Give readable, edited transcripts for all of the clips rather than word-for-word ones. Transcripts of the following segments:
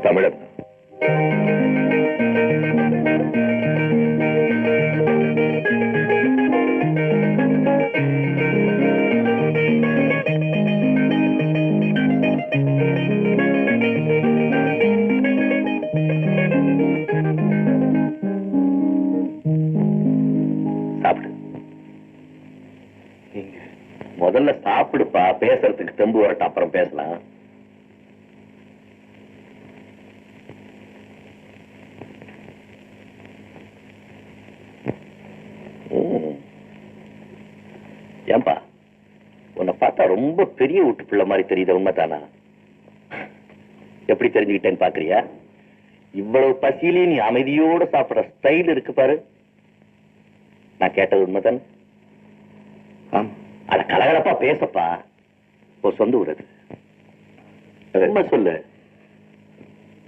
தமிழன் சாப்பிடு. முதல்ல சாப்பிடுப்பா, பேசுறதுக்கு தெம்பு வரட்டும், அப்புறம் பேசலாம். ஏன்பா, உன்னை பார்த்தா ரொம்ப பெரிய வீட்டு பிள்ளை மாதிரி தெரியுது, உண்மைதானா? எப்படி தெரிஞ்சுக்கிட்டேன்னு பாக்குறியா? இவ்வளவு பசியிலே நீ அமைதியோட சாப்பிடுற ஸ்டைல் இருக்கு பாரு. நான் கேட்டது உண்மைதானே? அத கலகலப்பா பேசப்பா. இப்போ சொந்த ஊர் அது உண்மை சொல்லு.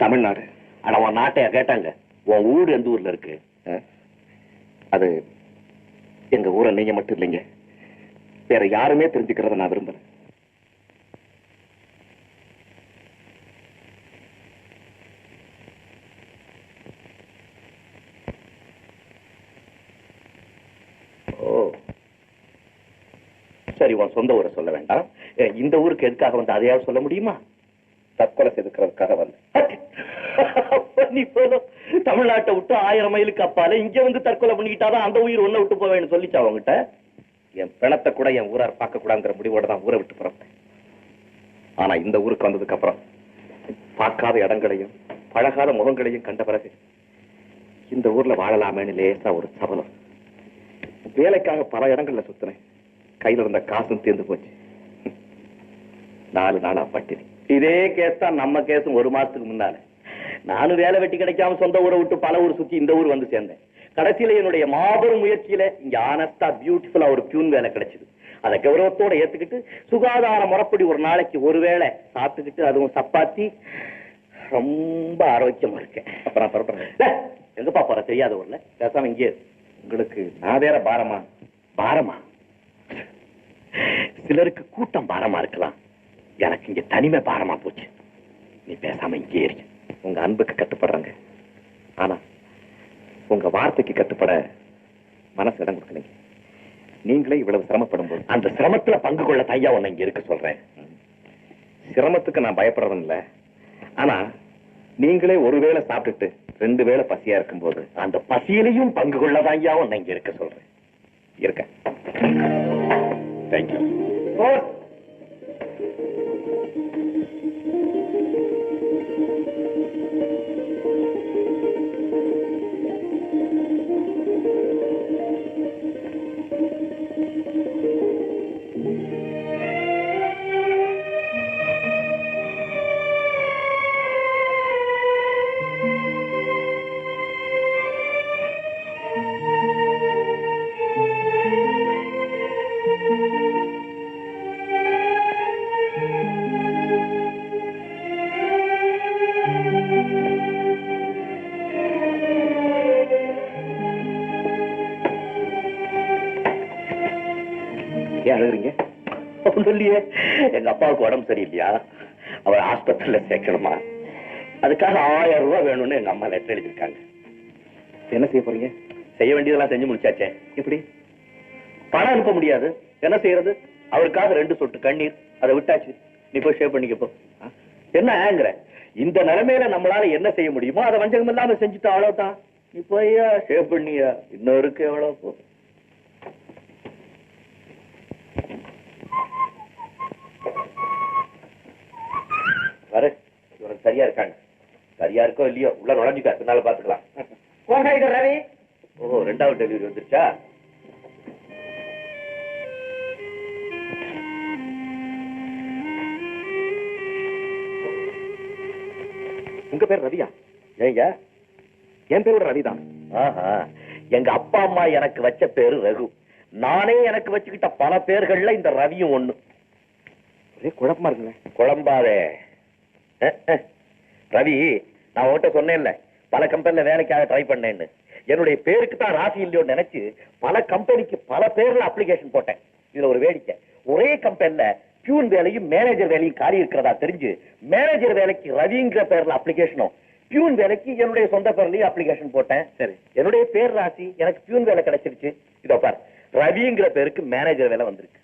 தமிழ்நாடு. ஆனா உன் நாட்டைய கேட்டாங்க, உன் ஊர் எந்த ஊர்ல இருக்கு? அது எங்க ஊரை நீங்க மட்டும் இல்லைங்க, வேற யாருமே தெரிஞ்சுக்கிறத நான் விரும்பல. சரி, உன் சொந்த ஊரை சொல்ல வேண்டாம். இந்த ஊருக்கு எதுக்காக வந்து அதையாவது சொல்ல முடியுமா? தற்கொலை செய்துக்கிறதுக்காக வந்து. நீ போதும், தமிழ்நாட்டை விட்டு 1000 மைலுக்கு அப்பால இங்க வந்து தற்கொலை பண்ணிக்கிட்டாதான் அந்த உயிர் ஒன்ன விட்டு போவேன்னு சொல்லிச்சா அவங்ககிட்ட? என் பிணத்தை கூட என் ஊரார் பார்க்க கூடாதுங்கிற முடிவோட தான் ஊரை விட்டு புறப்பட்டேன். ஆனா இந்த ஊருக்கு வந்ததுக்கு அப்புறம் பார்க்காத இடங்களையும் பழகாத முகங்களையும் கண்ட பிறகு இந்த ஊர்ல வாழலாமேன்னு லேசா ஒரு சபலம். வேலைக்காக பல இடங்கள்ல சுத்தினேன். கையில இருந்த காசும் தீர்ந்து போச்சு. 4 நாளா பட்டினி. இதே கேஸ் தான் நம்ம கேஸும் 1 மாசத்துக்கு முன்னால. நானும் வேலை வெட்டி கிடைக்காம சொந்த ஊரை விட்டு பல ஊர் சுத்தி இந்த ஊர் வந்து சேர்ந்தேன். கடைசியில என்னுடைய மாபெரும் முயற்சியில இங்க ஆனஸ்டா பியூட்டிஃபுல்லா ஒரு பியூன் வேலை கிடைச்சது. அதை கௌரவத்தோட ஏத்துக்கிட்டு சுகாதார முறைப்படி ஒரு நாளைக்கு ஒருவேளை சாப்பிட்டுக்கிட்டு, அதுவும் சப்பாத்தி, ரொம்ப ஆரோக்கியமா இருக்கேன். அப்புறம் புறப்படுறேன். எங்கப்பா போற? தெரியாத ஊர்ல பேசாம இங்கே. உங்களுக்கு நான் வேற பாரமா? பாரமா? சிலருக்கு கூட்டம் பாரமா இருக்கலாம், எனக்கு இங்க தனிமை பாரமா போச்சு. நீ பேசாம இங்கே இருக்க. உங்க அன்புக்கு கட்டுப்படுறாங்க, ஆனா உங்க வார்த்தைக்கு கட்டுப்பட மனசு இடம் கொடுக்கலீங்க. நீங்களே இவ்வளவு சிரமப்படும் போது அந்த சிரமத்துல பங்கு கொள்ள தையா உன்னை இங்க இருக்க சொல்றேன். சிரமத்துக்கு நான் பயப்படுறவன் இல்ல, ஆனா நீங்களே ஒருவேளை சாப்பிட்டுட்டு 2 வேளை பசியா இருக்கும் போது அந்த பசியிலையும் பங்கு கொள்ளதான் ஐயா உன்னை இங்க இருக்க சொல்றேன். இருக்கேன். தேங்க்யூ. அழுகுறீங்க? இல்லையே, எங்க அப்பாவுக்கு உடம்பு சரியில்லையா, அவர் ஆஸ்பத்திரியில சேர்க்கணுமா, அதுக்காக 1000 ரூபாய் வேணும்னு எங்க அம்மா லெட்டர் எழுதிருக்காங்க. என்ன செய்ய போறீங்க? செய்ய வேண்டியதெல்லாம் செஞ்சு முடிச்சாச்சே. இப்படி பணம் அனுப்ப முடியாது, என்ன செய்யறது? அவருக்காக 2 சொட்டு கண்ணீர், அதை விட்டாச்சு. நீ போய் ஷேவ் பண்ணிக்கப்போ. என்ன ஆங்கிற? இந்த நிலைமையில நம்மளால என்ன செய்ய முடியுமோ அதை வஞ்சகம் இல்லாம செஞ்சுட்டா, அவ்வளவுதான். நீ போய்யா ஷேவ் பண்ணியா, இன்னொருக்கு எவ்வளவு போ. வர இவருக்கு சரியா இருக்காங்க. சரியா இருக்கோ இல்லையோ, உள்ள நுழைஞ்சுக்கா, பின்னால பாத்துக்கலாம். ரவி. ஓ, 2வது டெலிவரி வந்துருச்சா? உங்க பேர் ரவியா? ஏங்க, என் பேரோட ரவிதான். ஆஹா, எங்க அப்பா அம்மா எனக்கு வச்ச பேரு ரகு. நானே எனக்கு வச்சுக்கிட்ட பல பேர்கள்ல இந்த ரவியும் ஒண்ணு. ஒரே குழப்பமா இருக்குங்க. குழம்பாதே. ரவி, நான் உன்கிட்ட சொன்னேன்ல, பல கம்பெனில வேலைக்காக ட்ரை பண்ணேன்னு. என்னுடைய பேருக்கு தான் ராசி இல்லையோன்னு நினைச்சு பல கம்பெனிக்கு பல பேர்ல அப்ளிகேஷன் போட்டேன். இதுல ஒரு வேடிக்கை, ஒரே கம்பெனில பியூன் வேலையும் மேனேஜர் வேலையும் காலி இருக்கிறதா தெரிஞ்சு மேனேஜர் வேலைக்கு ரவிங்கிற பேர்ல அப்ளிகேஷனும் பியூன் வேலைக்கு என்னுடைய சொந்த பேர்லயும் அப்ளிகேஷன் போட்டேன். சரி, என்னுடைய பேர் ராசி, எனக்கு பியூன் வேலை கிடைச்சிருச்சு. இதோ பார், ரவிங்கிற பேருக்கு மேனேஜர் வேலை வந்திருக்கு.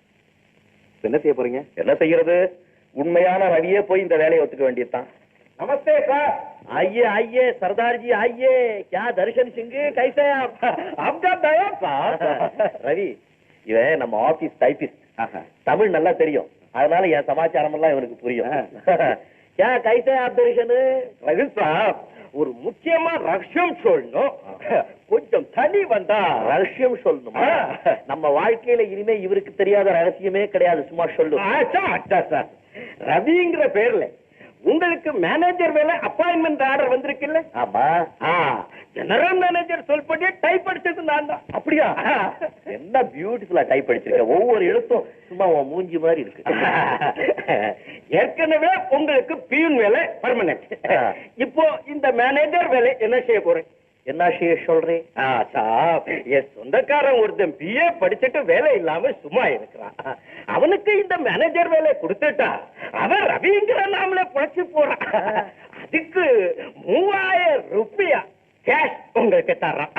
என்ன செய்ய போறீங்க? என்ன செய்யறது, உண்மையான ரவியே போய் இந்த வேலையை ஒத்துக்க வேண்டியதுதான். நமஸ்தே சார். आइए आइए सरदार जी आइए, क्या दर्शन सिंह कैसे हैं आप? आपका दया साहब. ரவி, இவன் நம்ம ஆபீஸ் டைபிஸ்ட், தமிழ் நல்லா தெரியும், அதனால என் சமாச்சாரம் எல்லாம் இவனுக்கு புரியும். क्या कैसे आप दर्शन? ரவி சாப், ஒரு முக்கியமா ரகசியம் சொல்லணும், கொஞ்சம் தனி வந்தா. ரகசியம் சொல்லணுமா? நம்ம வாழ்க்கையில இனிமே இவருக்கு தெரியாத ரகசியமே கிடையாது, சும்மா சொல்லு. அச்சா சார், ரவிங்கிற பேர்ல உங்களுக்கு மேனேஜர் வேலை அப்பாயின்மெண்ட் ஆர்டர் வந்திருக்குல்ல? ஆமா. ஜெனரல் மேனேஜர் சொல்படி டைப் அடிச்சது நான் தான். அப்படியா? என்ன பியூட்டிஃபுல்லா டைப் அடிச்சிருக்க, ஒவ்வொரு எழுத்தும் சும்மா உன் மூஞ்சி மாதிரி இருக்கு. ஏற்கனவே உங்களுக்கு பியூன் வேலை பர்மனன்ட். இப்போ இந்த மேனேஜர் வேலை என்ன செய்ய போறேன்? என்ன செய்ய சொல்றேன்? சாப், என் சொந்தக்காரன் ஒருத்தன் பிஏ படிச்சுட்டு வேலை இல்லாம சும்மா இருக்கிறான். அவனுக்கு இந்த மேனேஜர் வேலை கொடுத்துட்டா அவன் ரவிங்கிற நாமளே புழைச்சு போறான். அதுக்கு 3000 ரூபாய் கேஷ் உங்களுக்கு தர்றான்.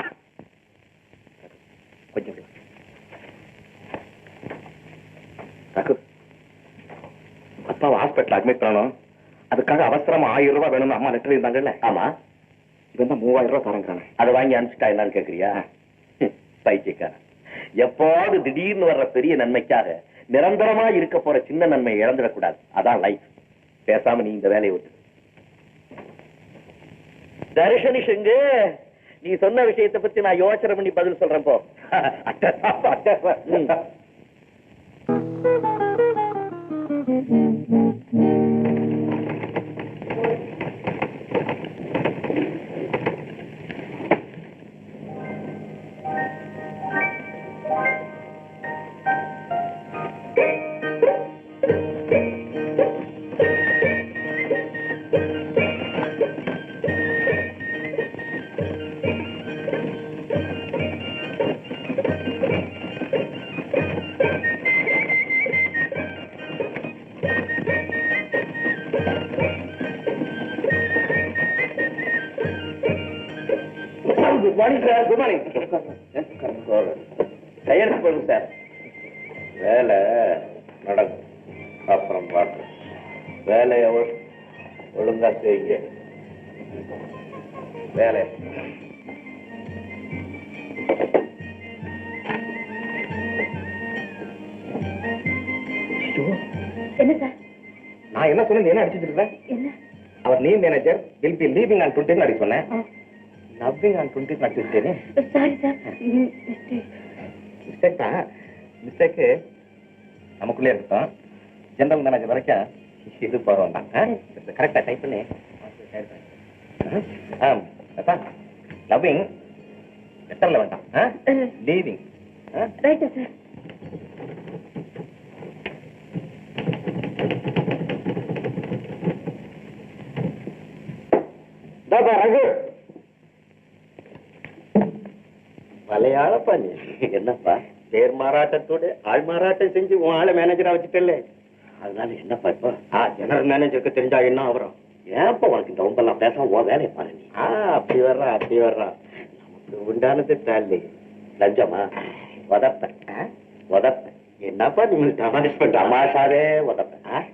கொஞ்சம் அப்பாவை ஹாஸ்பிட்டல் அட்மிட் பண்ணணும், அதுக்காக அவசரமா 1000 ரூபாய் வேணும்னு அம்மா லெட்டர் இருந்தாங்கல்ல? ஆமா. இவன் தான் 3000 ரூபாய் தரங்கிறாங்க. அதை வாங்கி அனுப்பிச்சிட்டா என்னன்னு கேக்குறியா? பைத்தியக்கார, எப்போது திடீர்னு வர்ற பெரிய நன்மைக்காக நிரந்தரமா இருக்க போற சின்ன நன்மையை இழந்துடக்கூடாது. அதான் லைஃப். பேசாம நீ இந்த வேலையை விட்டு. தர்ஷனி சிங்கு, நீ சொன்ன விஷயத்தை பத்தி நான் யோசனை பண்ணி பதில் சொல்றேன் போ. Good morning sir. Good morning. கையெழுத்து போடுங்க சார். வேலை நடக்கும், அப்புறம் பார்க்க. வேலையை ஒழுங்கா செய்யுங்க. வேலை என்ன சார்? நான் என்ன சொன்னேன், என்ன அடிச்சிட்டு இருக்கேன்? என்ன? Our new manager will be leaving on 20 அடி சொன்னேன். லவ்விங் ஆன் 20 அடிச்சிட்டேனே. சாரி சார், மிஸ்டேக் தான். மிஸ்டேக்கு நமக்குள்ளே இருக்கட்டும், ஜெனரல் மேனேஜர் வரைக்கும் இது போற வேண்டாம். கரெக்டா டைப் பண்ணி லவ்விங் லெட்டர்ல வேண்டாம், லீவிங். ரைட்டா சார். ரகு, மலையாளப்பா நீ. என்னப்பா? பேர் மாறாட்டத்தோட ஆள் மாறாட்டம் செஞ்சு உன் ஆளை மேனேஜரா வச்சுட்டல. அதனால என்னப்பா இப்போ? ஜெனரல் மேனேஜருக்கு தெரிஞ்சா என்ன ஆகுறோம்? ஏன்ப்பா உனக்கு இந்த ரொம்பலாம் பேச உன் வேலையை பாரு நீ. அப்படி வர்றா. நமக்கு உண்டானது தாலி லஞ்சமா? உதப்பேன் உதப்பேன். என்னப்பா நீங்க தமாஷாவே உதப்பேன்.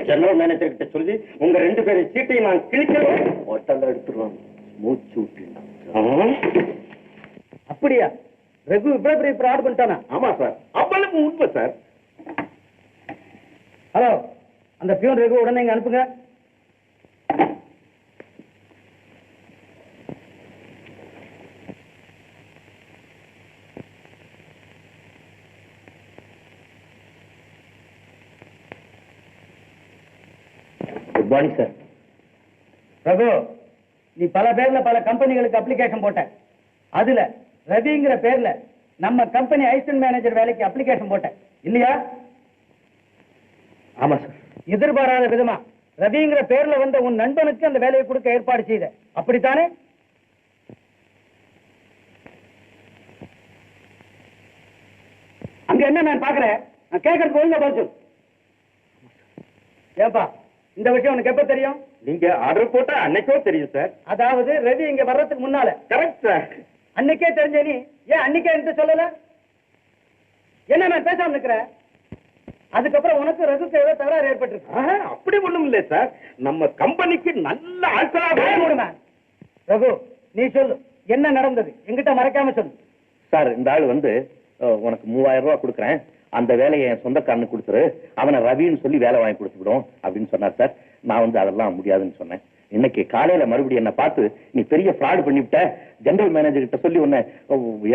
ஜெனரல் மேனேஜர் கிட்ட சொல்லி உங்க 2 பேரும் சீட்டையும் நான் கிழிக்கிறேன். ஹோட்டல்ல எடுத்துருவாங்க, மூச்சு விட்டு. அப்படியா? ரகு இவ்வளவு பெரிய ஃப்ராட் பண்ணிட்டானா? ஆமா சார், அவ்வளவு உண்மை சார். ஹலோ, அந்த பியூன் ரகு உடனே இங்க அனுப்புங்க. Good morning sir. ரகு, நீ பல பேர்ல பல கம்பெனிகளுக்கு அப்ளிகேஷன் போட்ட. அதுல ரவிங்கிற பேர்ல நம்ம கம்பெனி அசிஸ்டன்ட் மேனேஜர் வேலைக்கு அப்ளிகேஷன் போட்ட இல்லையா? ஆமா சார். எதிர்பாராத விதமா ரவிங்கிற பேர்ல வந்த உன் நண்பனுக்கு அந்த வேலையை கொடுக்க ஏற்பாடு செய்த, அப்படித்தானே? அங்க என்ன நான் பாக்குறேன், நான் கேட்கறதுக்கு ஒழுங்கா பதில் சொல்லு. ஏன்பா இந்த விஷயம் உனக்கு எப்ப தெரியும்? நீங்க ஆர்டர் போட்டா அன்னைக்கோ தெரியும் சார். அதாவது ரவி இங்க வர்றதுக்கு முன்னால. Correct sir. அன்னைக்கே தெரிஞ்ச நீ ஏன் அன்னைக்கே என்கிட்ட சொல்லல? என்ன நான் பேசாம நிக்கிறேன்? அதுக்கப்புறம் உனக்கு ரகுக்கு ஏதோ தகராறு ஏற்பட்டிருக்கு. அப்படி ஒண்ணும் இல்லை சார். நம்ம கம்பெனிக்கு நல்ல ஆட்களா. ரகு நீ சொல்லு, என்ன நடந்தது? என்கிட்ட மறைக்காம சொல்லு. சார், இந்த ஆள் வந்து உனக்கு 3000 ரூபாய் கொடுக்குறேன், அந்த வேலையை என் சொந்தக்காரனுக்கு கொடுத்துரு, அவனை ரவின்னு சொல்லி வேலை வாங்கி கொடுத்துவிடும் அப்படின்னு சொன்னார் சார். நான் வந்து அதெல்லாம் முடியாதுன்னு சொன்னேன். இன்னைக்கு காலையில மறுபடியும் என்ன பார்த்து நீ பெரிய ஃப்ராட் பண்ணிவிட்ட, ஜெனரல் மேனேஜர் கிட்ட சொல்லி உன்னை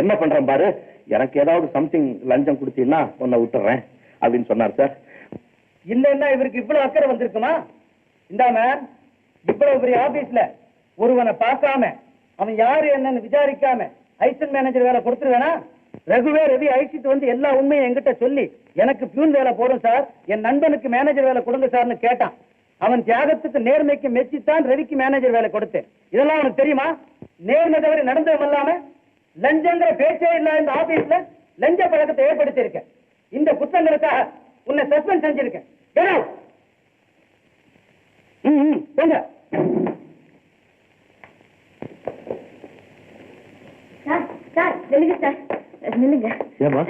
என்ன பண்றேன் பாரு, எனக்கு ஏதாவது சம்திங் லஞ்சம் கொடுத்தீங்கன்னா உன்னை விட்டுறேன் அப்படின்னு சொன்னார் சார். இல்லன்னா இவருக்கு இவ்வளவு அக்கறை வந்திருக்குமா? இந்தாம இவ்வளவு பெரிய ஆபீஸ்ல ஒருவனை பார்க்காம அவன் யாரு என்னன்னு விசாரிக்காம ஐசன் மேனேஜர் வேலை கொடுத்துருவேனா? ரகுவே ரவி ஐசிட்டு வந்து எல்லா உண்மையும் என்கிட்ட சொல்லி எனக்கு பியூன் வேலை போடும் சார், என் நண்பனுக்கு மேனேஜர் வேலை கொடுங்க சார்னு கேட்டான். அவன் தியாகத்துக்கு நேர்மைக்கு மெச்சித்தான் ரவிக்கு மேனேஜர் வேலை கொடுத்தேன். இதெல்லாம் அவனுக்கு தெரியுமா? நேர்மை தவறி நடந்ததும் இல்லாம லஞ்சங்கிற பேச்சே இல்ல இந்த ஆபீஸ்ல லஞ்ச பழக்கத்தை ஏற்படுத்தி இருக்க. இந்த குற்றங்களுக்காக உன்னை சஸ்பெண்ட் செஞ்சிருக்கேன். போங்க. சார் சார் நில்லுங்க சார், நில்லுங்க. ஏமா?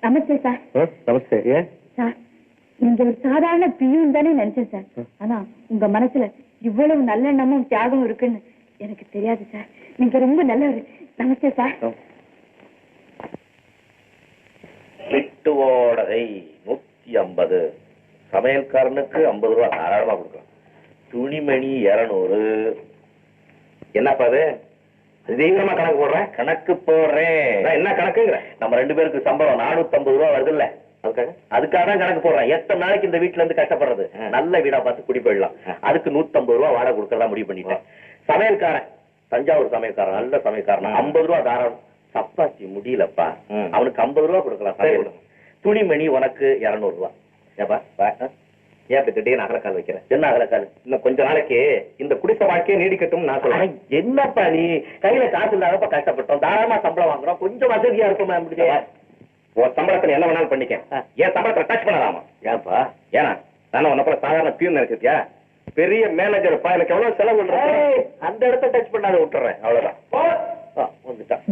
நமஸ்தே சார். நமஸ்தே. ஏன் சார், நீங்க ஒரு சாதாரண பியூன் தானே நினைச்சேன் சார். ஆனா உங்க மனசுல இவ்வளவு நல்லெண்ணமும் தியாகம் இருக்குன்னு எனக்கு தெரியாது சார். நீங்க ரொம்ப நல்லவர். நமஸ்தே சார். விட்டு ஓடகை 150, சமையல்காரனுக்கு 50 ரூபாய் தாராளமா கொடுக்கலாம். துணிமணி 200. என்னப்பா அது? தீவிரமா கணக்கு போடுறேன். கணக்கு போடுறேன். என்ன கணக்குங்கிற? நம்ம 2 பேருக்கு சம்பளம் 450 ரூபாய் வருது இல்ல, அதுக்காக தான் கணக்கு போடுறேன். எத்தனை நாளைக்கு இந்த வீட்டுல இருந்து கஷ்டப்படுறது? நல்ல வீடா பார்த்து குடி போயிடலாம். அதுக்கு 150 ரூபாய் வாடகை கொடுக்கறதா முடிவு பண்ணிட்டேன். சமையல்காரன், தஞ்சாவூர் சமையல்காரன், நல்ல சமையல்காரன், 50 ரூபாய் தாராளம். சப்பாத்தி முடியலப்பா, அவனுக்கு 50 ரூபாய் கொடுக்கலாம். துணிமணி உனக்கு 200 ரூபாய். ஏப்பா ஏன் திடீர்னு அகலக்கால் வைக்கிறேன்? என்ன அகலக்கால்? இன்னும் கொஞ்ச நாளைக்கு இந்த குடிசை வாழ்க்கையை நீடிக்கட்டும் நான் சொல்றேன். என்னப்பா நீ கையில காசு இல்லாதப்ப கஷ்டப்பட்டோம், தாராளமா சம்பளம் வாங்குறோம், கொஞ்சம் வசதியா இருக்கும். உன் சம்பளத்துல என்ன வேணாலும் பண்ணிக்க, என் சம்பளத்துல டச் பண்ணலாமா? ஏன்பா? ஏன்னா நானும் உன்ன போல சாதாரண பியூன் நினைச்சிருக்கியா? பெரிய மேனேஜர் பா, எனக்கு எவ்வளவு செலவு அந்த இடத்த டச் பண்ணாத விட்டுறேன், அவ்வளவுதான். வந்துட்டான்.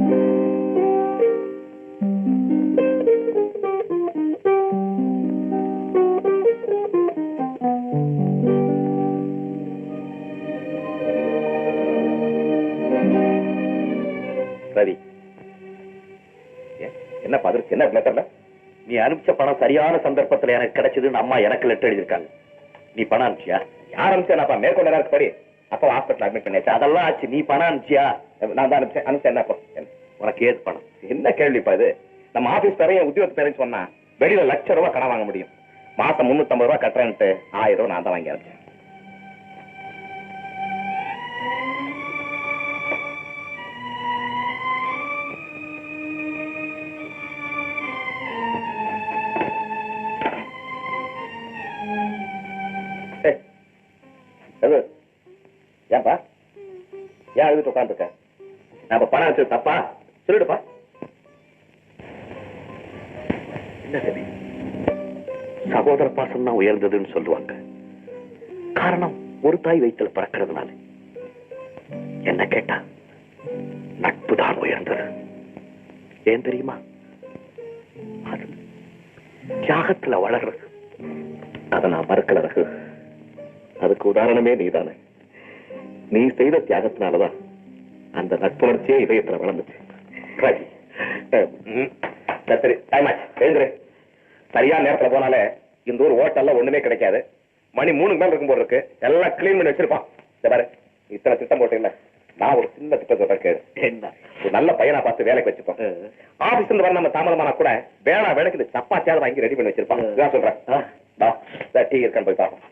ரவி, என்ன பதிர்ச்சி? என்ன லெட்டர்ல? நீ அனுப்பிச்ச பணம் சரியான சந்தர்ப்பத்துல எனக்கு கிடைச்சதுன்னு அம்மா எனக்கு லெட்டர் எழுதியிருக்காங்க. நீ பணம் அனுப்பிச்சியா? யார் அனுப்பிச்சா? மேற்கொண்ட நேரம் படி அப்போ ஹாஸ்பிட்டல் அட்மிட் பண்ணியாச்சு, அதெல்லாம் ஆச்சு. நீ பணம் அனுப்பிச்சியா? நான் தான் அனுப்பிச்சேன். அனுப்பிச்சேன். என்ன உனக்கு ஏது பணம்? என்ன கேள்விப்பா இது? நம்ம ஆபீஸ் பேரையும் உத்தியோக பேரையும் சொன்னா வெளியில ₹1,00,000 கடன் வாங்க முடியும். மாசம் 350 ரூபாய் கட்டுறேன்ட்டு 1000 ரூபாய் நான் தான் வாங்கி அனுப்பிச்சேன். ஏன்பா ஏன் அழுதுட்டு உட்காந்துருக்க? நம்ம பணம் வச்சது தப்பா? சொல்லிடுப்பா. என்ன சரி, சகோதர பாசம் தான் உயர்ந்ததுன்னு சொல்லுவாங்க. காரணம் ஒரு தாய் வயிற்றில் பறக்கிறதுனால. என்ன கேட்டா நட்பு தான் உயர்ந்தது. ஏன் தெரியுமா? அது தியாகத்துல வளர்றது. அதை நான் மறுக்கல ரகு. அதுக்கு உதாரணமே நீதானே. நீ செய்த தியாகத்தினாலதான் அந்த நட்புணர்ச்சியே இதயத்துல வளர்ந்துச்சு. சரி, சரியா நேரத்துல போனாலே இந்த ஊர் ஹோட்டல்ல ஒண்ணுமே கிடைக்காது. மணி 3 மேல இருக்கும் போது இருக்கு, எல்லாம் கிளீன் பண்ணி வச்சிருப்பான். பாரு, இத்தனை திட்டம் போட்டீங்களா? நான் ஒரு சின்ன திட்டம் சொல்றேன் கேளு. என்ன? ஒரு நல்ல பையனா பார்த்து வேலைக்கு வச்சுப்போம். ஆபீஸ்ல இருந்து வர நம்ம தாமதமானா கூட வேலைக்கு இந்த சப்பாத்தியாவது வாங்கி ரெடி பண்ணி வச்சிருப்பான். இதான் சொல்றேன். டீ இருக்கான்னு போய் பார்ப்போம்.